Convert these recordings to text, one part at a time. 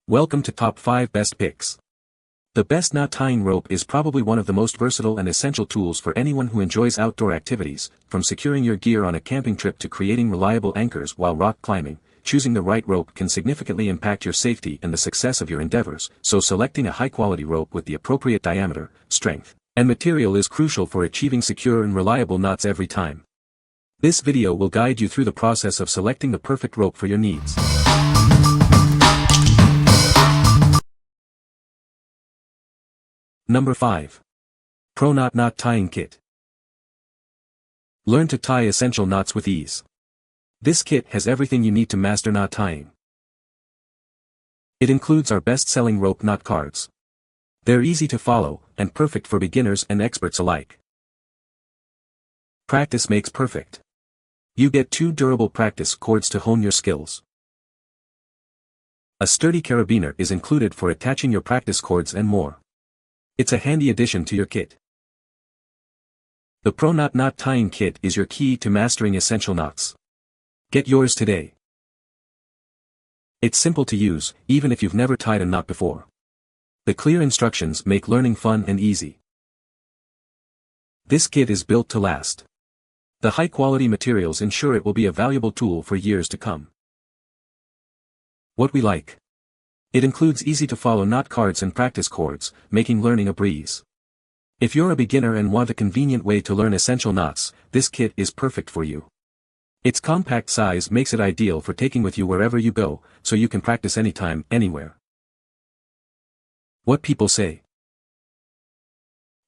Welcome to Top 5 Best Picks. The best knot tying rope is probably one of the most versatile and essential tools for anyone who enjoys outdoor activities, from securing your gear on a camping trip to creating reliable anchors while rock climbing. Choosing the right rope can significantly impact your safety and the success of your endeavors, so selecting a high-quality rope with the appropriate diameter, strength, and material is crucial for achieving secure and reliable knots every time. This video will guide you through the process of selecting the perfect rope for your needs. Number 5. Pro Knot Knot Tying Kit. Learn to tie essential knots with ease. This kit has everything you need to master knot tying. It includes our best-selling rope knot cards. They're easy to follow, and perfect for beginners and experts alike. Practice makes perfect. You get 2 durable practice cords to hone your skills. A sturdy carabiner is included for attaching your practice cords and more. It's a handy addition to your kit. The Pro Knot Knot Tying Kit is your key to mastering essential knots. Get yours today. It's simple to use, even if you've never tied a knot before. The clear instructions make learning fun and easy. This kit is built to last. The high-quality materials ensure it will be a valuable tool for years to come. What we like. It includes easy-to-follow knot cards and practice cords, making learning a breeze. If you're a beginner and want a convenient way to learn essential knots, this kit is perfect for you. Its compact size makes it ideal for taking with you wherever you go, so you can practice anytime, anywhere. What people say.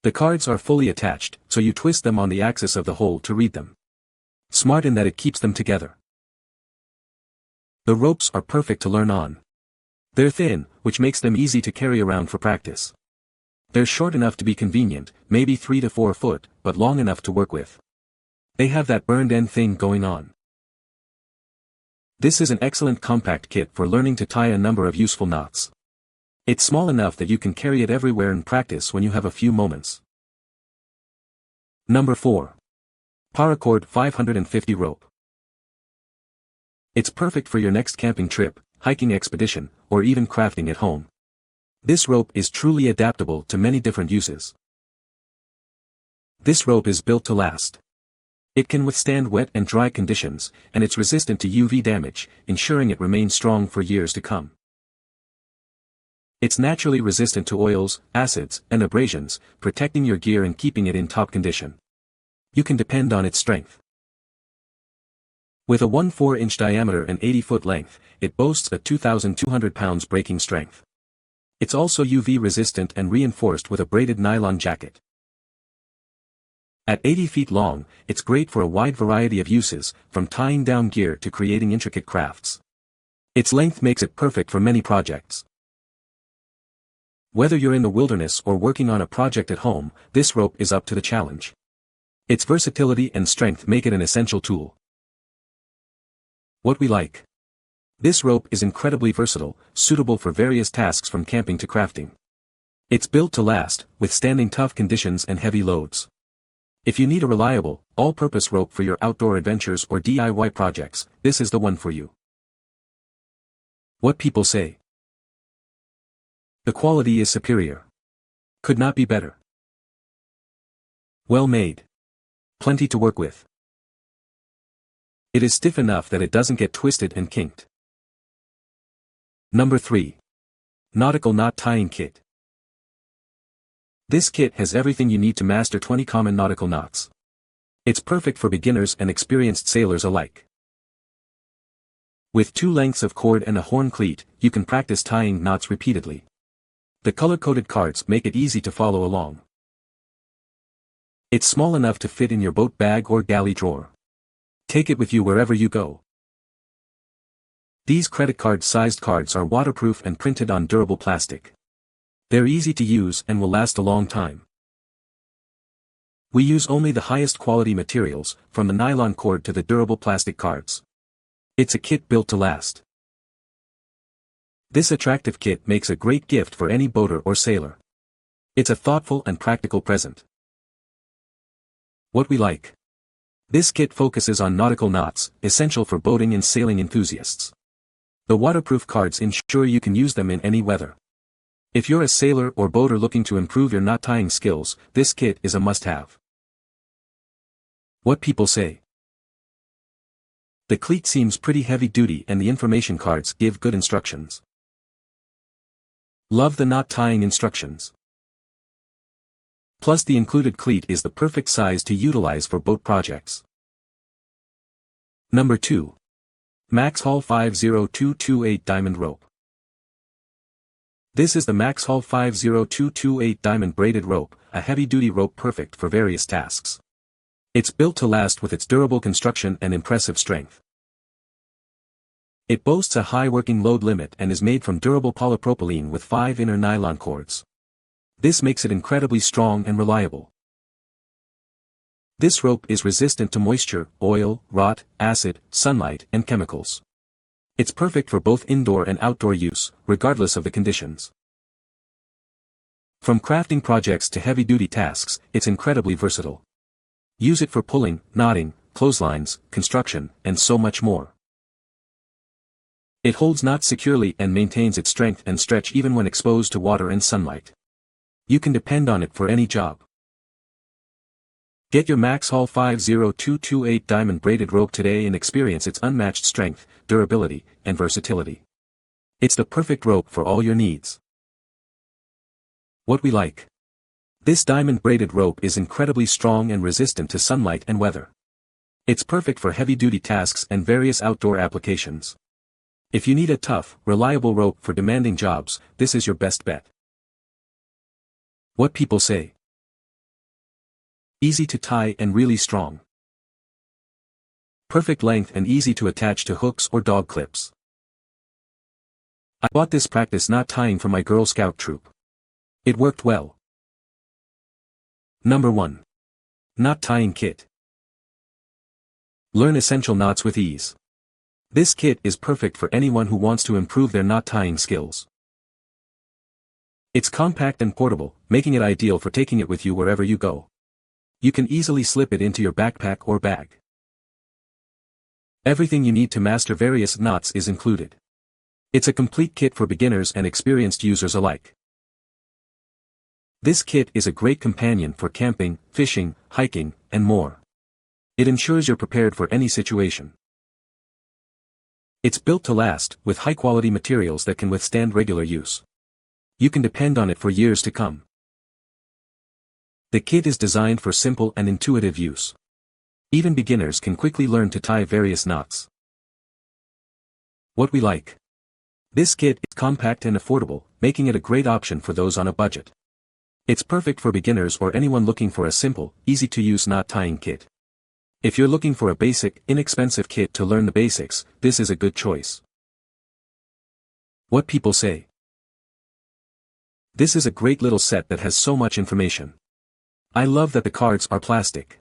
The cards are fully attached, so you twist them on the axis of the hole to read them. Smart in that it keeps them together. The ropes are perfect to learn on. They're thin, which makes them easy to carry around for practice. They're short enough to be convenient, maybe 3 to 4 foot, but long enough to work with. They have that burned end thing going on. This is an excellent compact kit for learning to tie a number of useful knots. It's small enough that you can carry it everywhere and practice when you have a few moments. Number 4. Paracord 550 Rope. It's perfect for your next camping trip, hiking expedition, or even crafting at home. This rope is truly adaptable to many different uses. This rope is built to last. It can withstand wet and dry conditions, and it's resistant to UV damage, ensuring it remains strong for years to come. It's naturally resistant to oils, acids, and abrasions, protecting your gear and keeping it in top condition. You can depend on its strength. With a 1/4-inch diameter and 80-foot length, it boasts a 2,200 pounds braking strength. It's also UV resistant and reinforced with a braided nylon jacket. At 80 feet long, it's great for a wide variety of uses, from tying down gear to creating intricate crafts. Its length makes it perfect for many projects. Whether you're in the wilderness or working on a project at home, this rope is up to the challenge. Its versatility and strength make it an essential tool. What we like. This rope is incredibly versatile, suitable for various tasks from camping to crafting. It's built to last, withstanding tough conditions and heavy loads. If you need a reliable, all-purpose rope for your outdoor adventures or DIY projects, this is the one for you. What people say. The quality is superior. Could not be better. Well made. Plenty to work with. It is stiff enough that it doesn't get twisted and kinked. Number 3. Nautical Knot Tying Kit. This kit has everything you need to master 20 common nautical knots. It's perfect for beginners and experienced sailors alike. With 2 lengths of cord and a horn cleat, you can practice tying knots repeatedly. The color-coded cards make it easy to follow along. It's small enough to fit in your boat bag or galley drawer. Take it with you wherever you go. These credit card-sized cards are waterproof and printed on durable plastic. They're easy to use and will last a long time. We use only the highest quality materials, from the nylon cord to the durable plastic cards. It's a kit built to last. This attractive kit makes a great gift for any boater or sailor. It's a thoughtful and practical present. What we like. This kit focuses on nautical knots, essential for boating and sailing enthusiasts. The waterproof cards ensure you can use them in any weather. If you're a sailor or boater looking to improve your knot tying skills, this kit is a must-have. What people say. The cleat seems pretty heavy-duty and the information cards give good instructions. Love the knot tying instructions. Plus the included cleat is the perfect size to utilize for boat projects. Number 2. MaxxHaul 50228 Diamond Rope. This is the MaxxHaul 50228 Diamond Braided Rope, a heavy-duty rope perfect for various tasks. It's built to last with its durable construction and impressive strength. It boasts a high working load limit and is made from durable polypropylene with 5 inner nylon cords. This makes it incredibly strong and reliable. This rope is resistant to moisture, oil, rot, acid, sunlight, and chemicals. It's perfect for both indoor and outdoor use, regardless of the conditions. From crafting projects to heavy-duty tasks, it's incredibly versatile. Use it for pulling, knotting, clotheslines, construction, and so much more. It holds knots securely and maintains its strength and stretch even when exposed to water and sunlight. You can depend on it for any job. Get your MaxxHaul 50228 Diamond Braided Rope today and experience its unmatched strength, durability, and versatility. It's the perfect rope for all your needs. What we like. This diamond braided rope is incredibly strong and resistant to sunlight and weather. It's perfect for heavy-duty tasks and various outdoor applications. If you need a tough, reliable rope for demanding jobs, this is your best bet. What people say. Easy to tie and really strong. Perfect length and easy to attach to hooks or dog clips. I bought this practice knot tying for my Girl Scout troop. It worked well. Number 1. Knot Tying Kit. Learn essential knots with ease. This kit is perfect for anyone who wants to improve their knot tying skills. It's compact and portable, making it ideal for taking it with you wherever you go. You can easily slip it into your backpack or bag. Everything you need to master various knots is included. It's a complete kit for beginners and experienced users alike. This kit is a great companion for camping, fishing, hiking, and more. It ensures you're prepared for any situation. It's built to last, with high-quality materials that can withstand regular use. You can depend on it for years to come. The kit is designed for simple and intuitive use. Even beginners can quickly learn to tie various knots. What we like. This kit is compact and affordable, making it a great option for those on a budget. It's perfect for beginners or anyone looking for a simple, easy-to-use knot tying kit. If you're looking for a basic, inexpensive kit to learn the basics, this is a good choice. What people say. This is a great little set that has so much information. I love that the cards are plastic.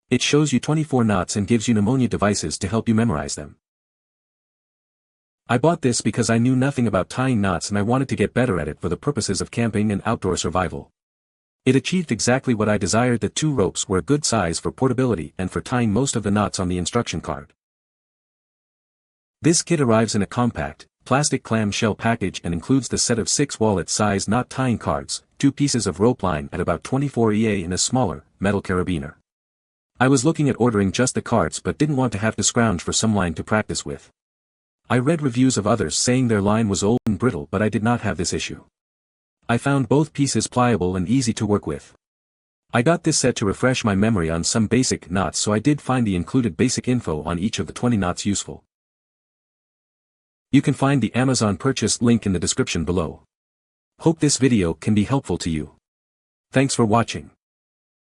It shows you 24 knots and gives you pneumonia devices to help you memorize them. I bought this because I knew nothing about tying knots and I wanted to get better at it for the purposes of camping and outdoor survival. It achieved exactly what I desired. The 2 ropes were a good size for portability and for tying most of the knots on the instruction card. This kit arrives in a compact, plastic clamshell package and includes the set of 6 wallet-size knot tying cards, 2 pieces of rope line at about 24 EA and a smaller, metal carabiner. I was looking at ordering just the cards but didn't want to have to scrounge for some line to practice with. I read reviews of others saying their line was old and brittle, but I did not have this issue. I found both pieces pliable and easy to work with. I got this set to refresh my memory on some basic knots, so I did find the included basic info on each of the 20 knots useful. You can find the Amazon purchase link in the description below. Hope this video can be helpful to you. Thanks for watching.